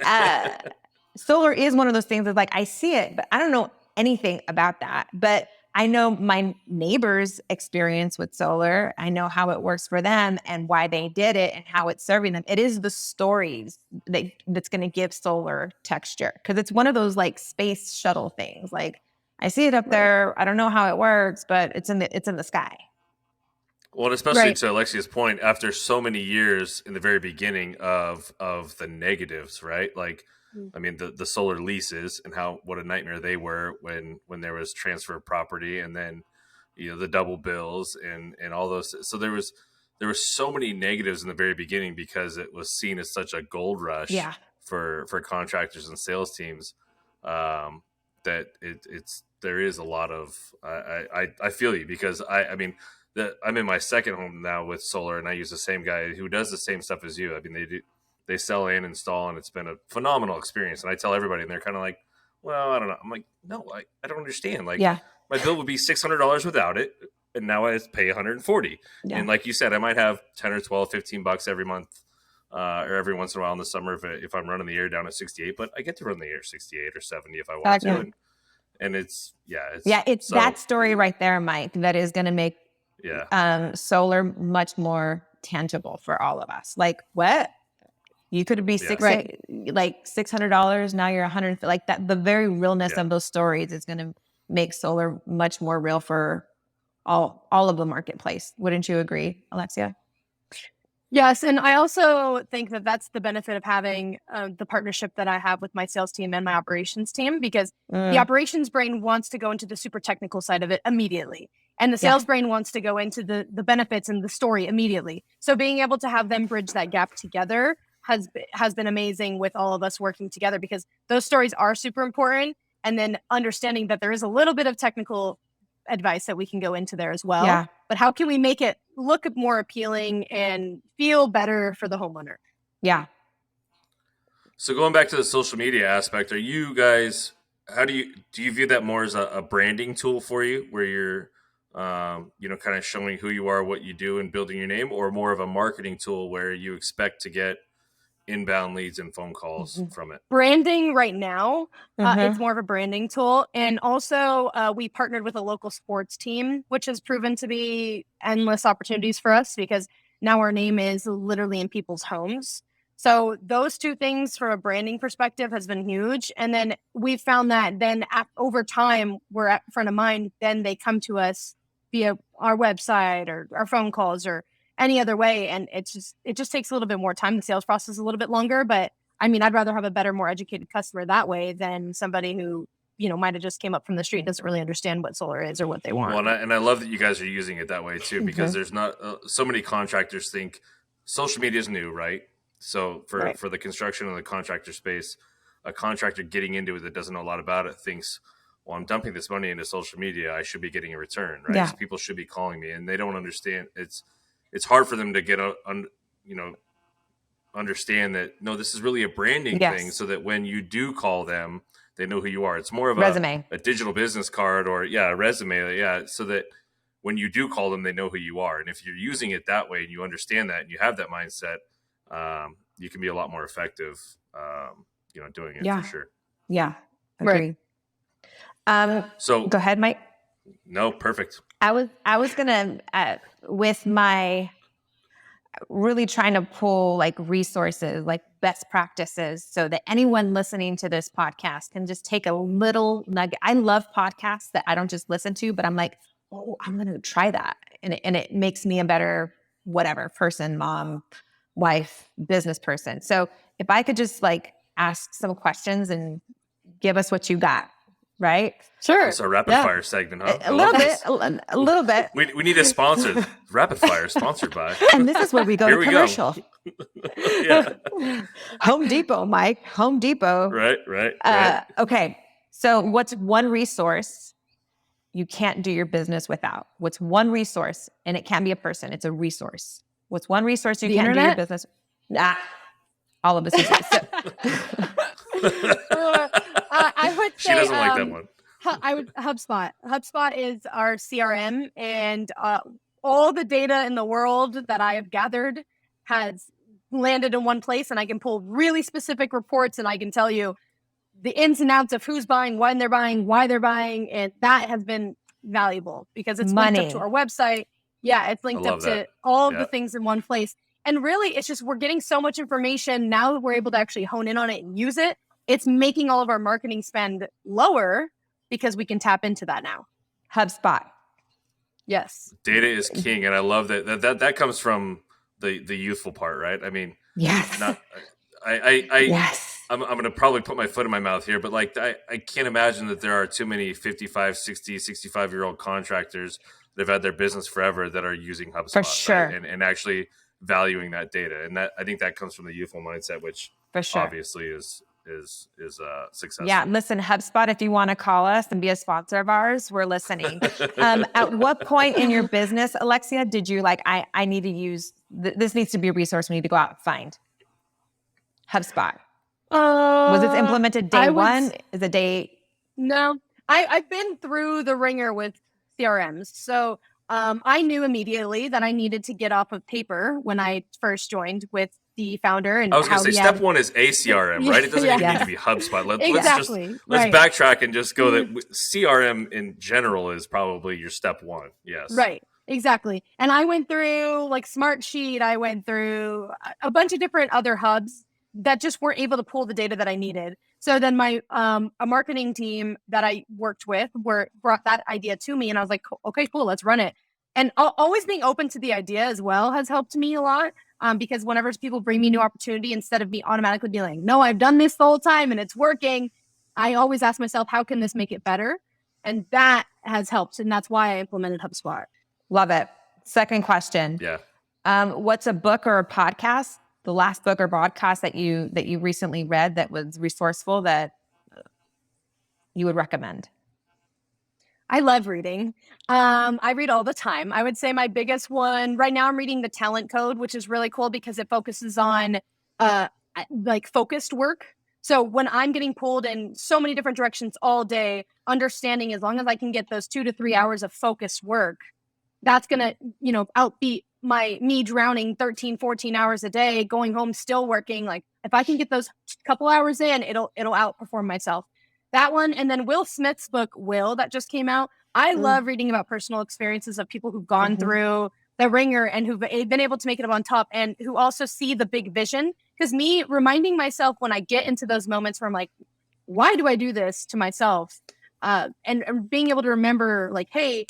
solar is one of those things that's like I see it, but I don't know anything about that. But I know my neighbor's experience with solar. I know how it works for them and why they did it and how it's serving them. It is the stories that's going to give solar texture, because it's one of those like space shuttle things. Like I see it up there. I don't know how it works, but it's in the sky. Well, and especially to Alexia's point, after so many years in the very beginning of the negatives, right? Like, I mean, the solar leases and what a nightmare they were when there was transfer of property, and then, you know, the double bills and all those. So there was so many negatives in the very beginning because it was seen as such a gold rush for contractors and sales teams, that there is a lot of, I feel you, because I mean, I'm in my second home now with solar, and I use the same guy who does the same stuff as you. I mean, they sell and install, and it's been a phenomenal experience. And I tell everybody, and they're kind of like, well, I don't know. I'm like, no, I don't understand. Like, my bill would be $600 without it, and now I pay $140. Yeah. And like you said, I might have 10 or 12, $15 every month, or every once in a while in the summer if I'm running the air down at 68. But I get to run the air 68 or 70 if I want to. And it's so, that story right there, Mike, that is going to make solar much more tangible for all of us. Like, what? You could be like $600. Now you're $100. Like that, the very realness of those stories is going to make solar much more real for all of the marketplace. Wouldn't you agree, Alexia? Yes, and I also think that that's the benefit of having the partnership that I have with my sales team and my operations team, because the operations brain wants to go into the super technical side of it immediately, and the sales brain wants to go into the benefits and the story immediately. So being able to have them bridge that gap together has been amazing with all of us working together, because those stories are super important, and then understanding that there is a little bit of technical advice that we can go into there as well. Yeah. But how can we make it look more appealing and feel better for the homeowner? Yeah. So going back to the social media aspect, are you guys, do you view that more as a branding tool for you, where you're, kind of showing who you are, what you do, and building your name, or more of a marketing tool where you expect to get inbound leads and phone calls from it? Branding right now, it's more of a branding tool. And also we partnered with a local sports team, which has proven to be endless opportunities for us, because now our name is literally in people's homes. So those two things from a branding perspective has been huge. And then we've found that then over time, we're at front of mind, then they come to us via our website or our phone calls or any other way. And it just takes a little bit more time. The sales process is a little bit longer, but I mean, I'd rather have a better, more educated customer that way than somebody who, might have just came up from the street, doesn't really understand what solar is or what they want. Well, and I love that you guys are using it that way too, because there's not so many contractors think social media is new, right? So for the construction and the contractor space, a contractor getting into it that doesn't know a lot about it thinks, well, I'm dumping this money into social media, I should be getting a return, right? Yeah. So people should be calling me, and they don't understand. It's hard for them to get understand that, no, this is really a branding thing, so that when you do call them, they know who you are. It's more of resume, a digital business card, or a resume. Yeah. So that when you do call them, they know who you are. And if you're using it that way and you understand that and you have that mindset, you can be a lot more effective, doing it for sure. Yeah. Agree. So go ahead, Mike. No, perfect. I was gonna with my really trying to pull like resources, like best practices, so that anyone listening to this podcast can just take a little nugget. I love podcasts that I don't just listen to, but I'm like, oh, I'm gonna try that, and it makes me a better whatever person, mom, wife, business person. So if I could just like ask some questions and give us what you got. Right? Sure. It's a rapid fire segment, huh? A little bit. We need a sponsor. Rapid fire sponsored by. And this is where we go to commercial. Yeah. Home Depot, Mike. Home Depot. Right. Okay. So what's one resource you can't do your business without? What's one resource? And it can be a person. It's a resource. What's one resource you can't do your business? Nah. All of us. I would say she doesn't like that one. HubSpot. HubSpot is our CRM, and all the data in the world that I have gathered has landed in one place, and I can pull really specific reports, and I can tell you the ins and outs of who's buying, when they're buying, why they're buying, and that has been valuable because it's linked up to our website. Yeah, it's linked up to all of the things in one place. And really, it's just we're getting so much information now that we're able to actually hone in on it and use it. It's making all of our marketing spend lower because we can tap into that now. HubSpot. Yes. Data is king. And I love that comes from the youthful part, right? I mean, yes. I'm going to probably put my foot in my mouth here, but like, I can't imagine that there are too many 55, 60, 65-year-old contractors that have had their business forever that are using HubSpot. For sure. Right? And actually valuing that data. And that, I think that comes from the youthful mindset, which obviously is successful. Yeah, listen, HubSpot, if you want to call us and be a sponsor of ours, we're listening. At what point in your business, Alexia, did you like, I need to use, this needs to be a resource we need to go out and find? HubSpot. Was it implemented day one? Is it day? No, I've been through the ringer with CRMs. So I knew immediately that I needed to get off of paper when I first joined with the founder. And I was going to say, step one is a CRM, right? It doesn't even need to be HubSpot. Let's backtrack and just go that CRM in general is probably your step one. Yes. Right. Exactly. And I went through like Smartsheet. I went through a bunch of different other hubs that just weren't able to pull the data that I needed. So then my a marketing team that I worked with brought that idea to me, and I was like, okay, cool, let's run it. And always being open to the idea as well has helped me a lot, because whenever people bring me new opportunity, instead of me automatically being like, no, I've done this the whole time and it's working, I always ask myself, how can this make it better? And that has helped, and that's why I implemented HubSpot. Love it. Second question. Yeah. What's a book or a podcast, the last book or podcast that you recently read that was resourceful that you would recommend? I love reading. I read all the time. I would say my biggest one right now, I'm reading The Talent Code, which is really cool because it focuses on like focused work. So when I'm getting pulled in so many different directions all day, understanding as long as I can get those 2 to 3 hours of focused work, that's going to, outbeat me drowning 13, 14 hours a day, going home, still working. Like if I can get those couple hours in, it'll outperform myself. That one. And then Will Smith's book, Will, that just came out. I love reading about personal experiences of people who've gone through the ringer and who've been able to make it up on top and who also see the big vision. Because me reminding myself when I get into those moments where I'm like, why do I do this to myself? And being able to remember like, hey,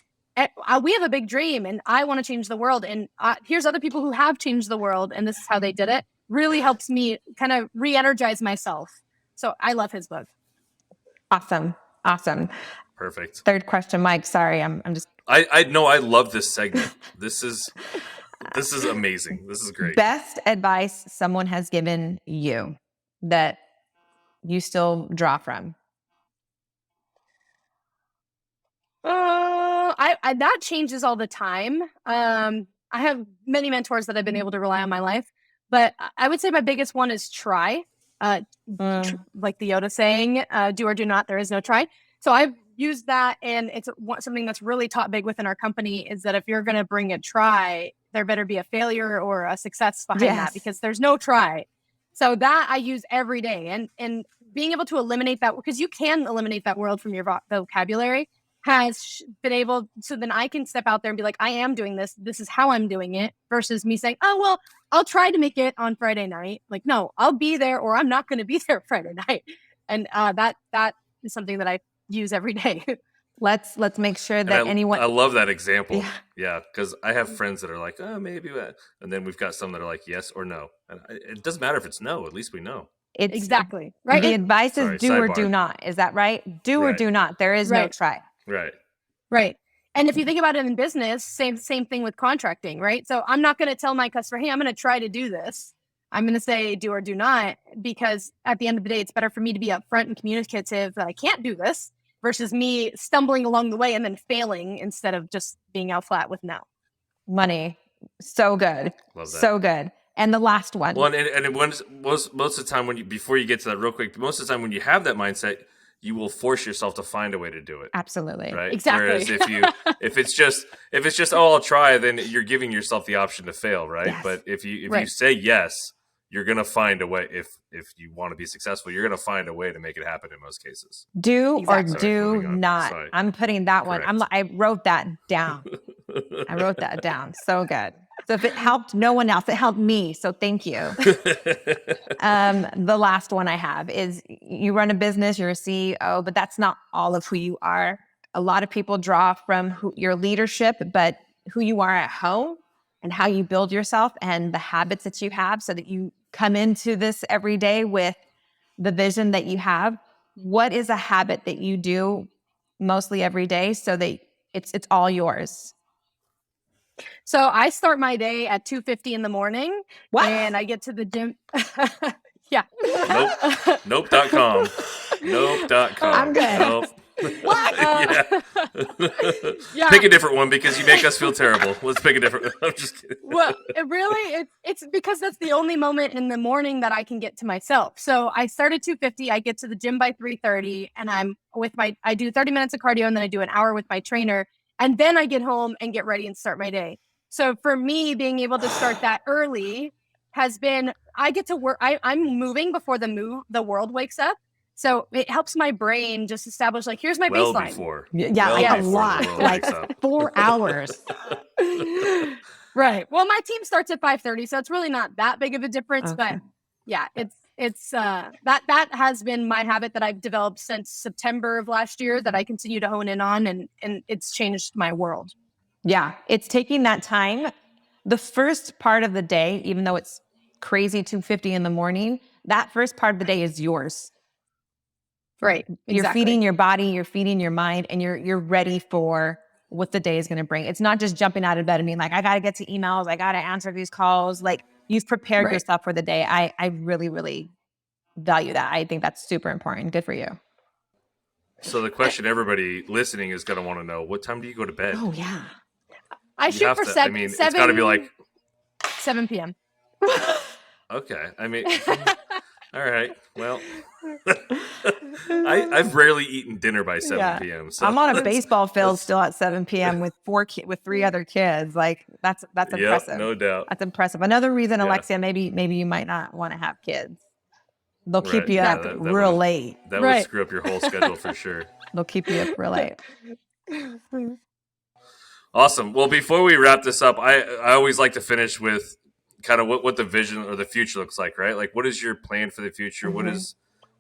we have a big dream and I want to change the world. And here's other people who have changed the world and this is how they did it. Really helps me kind of re-energize myself. So I love his book. Awesome. Perfect. Third question, Mike. Sorry, I'm just. I know. I love this segment. This is amazing. This is great. Best advice someone has given you that you still draw from. That changes all the time. I have many mentors that I've been able to rely on in my life, but I would say my biggest one is try. Like the Yoda saying, do or do not, there is no try. So I've used that, and it's something that's really taught big within our company is that if you're going to bring a try, there better be a failure or a success behind that, because there's no try. So that I use every day, and being able to eliminate that, because you can eliminate that word from your vocabulary, has been able, so then I can step out there and be like, I am doing this. This is how I'm doing it, versus me saying, oh, well, I'll try to make it on Friday night. Like, no, I'll be there, or I'm not going to be there Friday night. And that is something that I use every day. Let's make sure that anyone. I love that example. Yeah, because I have friends that are like, oh, maybe, and then we've got some that are like yes or no, and it doesn't matter if it's no. At least we know. It's exactly right. The advice is do or do not. Is that right? Do or do not. There is no try. Right. And if you think about it in business, same thing with contracting, right? So I'm not going to tell my customer, hey, I'm going to try to do this. I'm going to say do or do not, because at the end of the day, it's better for me to be upfront and communicative that I can't do this, versus me stumbling along the way and then failing instead of just being out flat with no. Money. So good. Love that. So good. And the last one. Well, and most of the time before you get to that real quick, most of the time when you have that mindset, you will force yourself to find a way to do it. Absolutely. Right. Exactly. Whereas if it's just oh, I'll try, then you're giving yourself the option to fail, right? Yes. But if you say yes, you're gonna find a way. If you want to be successful, you're gonna find a way to make it happen in most cases. Do or do not. Sorry. I'm putting that Correct. one. I wrote that down. I wrote that down. So good. So if it helped no one else, it helped me. So thank you. The last one I have is you run a business, you're a CEO, but that's not all of who you are. A lot of people draw from your leadership, but who you are at home and how you build yourself and the habits that you have, so that you come into this every day with the vision that you have. What is a habit that you do mostly every day so that it's all yours? So I start my day at 2:50 in the morning. What? And I get to the gym. Yeah. Nope.com. Nope.com. I'm good. Nope. What? Yeah. Pick a different one, because you make us feel terrible. Let's pick a different one. I'm just kidding. Well, it's because that's the only moment in the morning that I can get to myself. So I start at 2:50. I get to the gym by 3:30, and I do 30 minutes of cardio, and then I do an hour with my trainer. And then I get home and get ready and start my day. So for me, being able to start that early has been, I get to work. I'm moving before the world wakes up. So it helps my brain just establish, like, here's my baseline. Before. Yeah, well like a before lot, like 4 hours. Right. Well, my team starts at 5:30, so it's really not that big of a difference. Okay. But yeah, it's that has been my habit that I've developed since September of last year that I continue to hone in on, and it's changed my world. Yeah, it's taking that time. The first part of the day, even though it's crazy 2:50 in the morning, that first part of the day is yours. Right. Exactly. You're feeding your body, you're feeding your mind, and you're ready for what the day is going to bring. It's not just jumping out of bed and being like, I got to get to emails, I got to answer these calls. Like, you've prepared yourself for the day. I really, really value that. I think that's super important. Good for you. So the question everybody listening is going to want to know, what time do you go to bed? Oh, yeah. I shoot for 7. It's got to be like 7 p.m. Okay. I mean, all right. Well, I've rarely eaten dinner by 7 p.m. So I'm on a baseball field still at 7 p.m. with 3 other kids. Like, that's impressive. Yep, no doubt. That's impressive. Another reason, Alexia, maybe you might not want to have kids. They'll keep you up real late. That would screw up your whole schedule for sure. They'll keep you up real late. Awesome. Well, before we wrap this up, I always like to finish with kind of what the vision or the future looks like, right? Like, what is your plan for the future? Mm-hmm.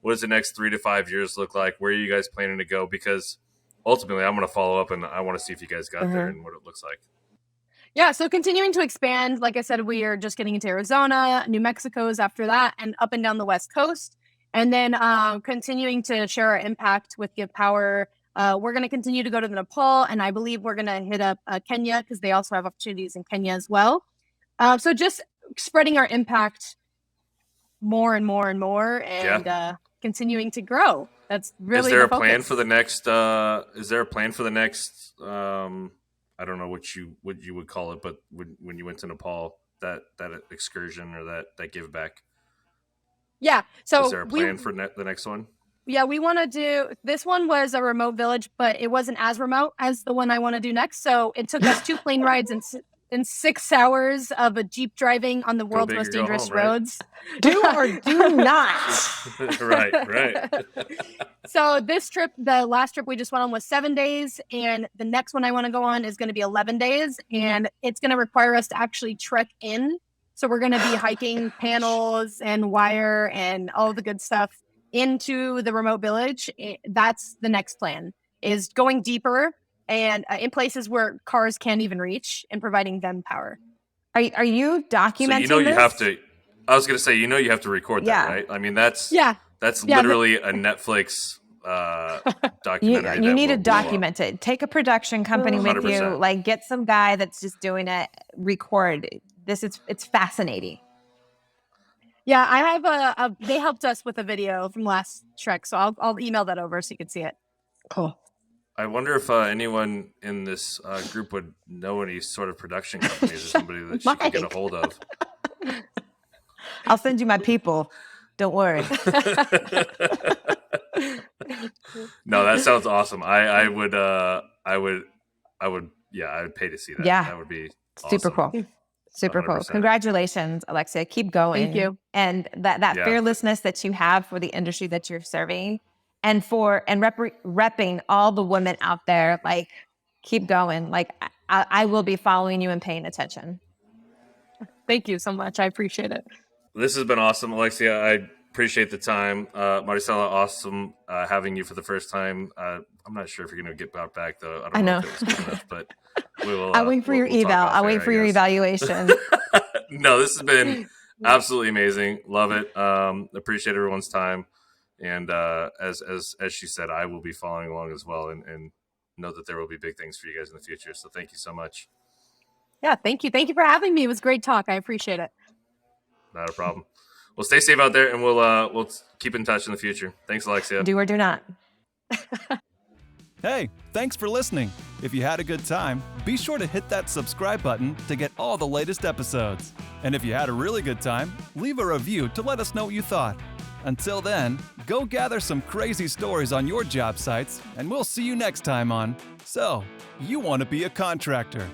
What does the next 3 to 5 years look like? Where are you guys planning to go? Because ultimately, I'm going to follow up and I want to see if you guys got there and what it looks like. Yeah, so continuing to expand. Like I said, we are just getting into Arizona, New Mexico's after that, and up and down the West Coast. And then continuing to share our impact with Give Power. We're going to continue to go to Nepal, and I believe we're going to hit up Kenya, because they also have opportunities in Kenya as well. So just spreading our impact more and more and more, and continuing to grow. That's really. Is there a plan for the next? Is there a plan for the next? I don't know what you would call it, but when you went to Nepal, that excursion or that give back. Yeah. So is there a plan for the next one? Yeah, we want to do, this one was a remote village, but it wasn't as remote as the one I want to do next. So it took us 2 plane rides and 6 hours of a Jeep driving on the Go world's big or most go dangerous home, right? roads. Do or do not. Right. So this trip, the last trip we just went on was 7 days, and the next one I want to go on is going to be 11 days, and it's going to require us to actually trek in. So we're going to be hiking panels and wire and all the good stuff into the remote village. That's the next plan, is going deeper and in places where cars can't even reach and providing them power. Are you So documenting you know you this? have to. I was going to say, you know, you have to record Yeah. that, right? I mean, that's Yeah. literally a Netflix documentary. You that need to will blow up. document it. Take a production company with you. 100%. Like, get some guy that's just doing it. Record. It's fascinating. Yeah, I have they helped us with a video from last Trek, so I'll email that over so you can see it. Cool. I wonder if anyone in this group would know any sort of production companies or somebody that she could get a hold of. I'll send you my people. Don't worry. No, that sounds awesome. I would pay to see that. Yeah. That would be Super awesome. cool. Super cool. 100%. Congratulations, Alexia. Keep going. Thank you. And that Yeah. fearlessness that you have for the industry that you're serving, and repping all the women out there, like, keep going. Like, I will be following you and paying attention. Thank you so much. I appreciate it. This has been awesome, Alexia. I appreciate the time. Maricela, awesome having you for the first time. I'm not sure if you're going to get brought back, though. I don't know if it was good enough, but we will. I'll wait for your we'll talk eval. off I'll air, wait for I your guess. evaluation. No, this has been absolutely amazing. Love it. Appreciate everyone's time. And as she said, I will be following along as well, and know that there will be big things for you guys in the future. So thank you so much. Yeah, thank you. Thank you for having me. It was great talk. I appreciate it. Not a problem. Well, stay safe out there, and we'll keep in touch in the future. Thanks, Alexia. Do or do not. Hey, thanks for listening. If you had a good time, be sure to hit that subscribe button to get all the latest episodes. And if you had a really good time, leave a review to let us know what you thought. Until then, go gather some crazy stories on your job sites, and we'll see you next time on So, You Want to Be a Contractor.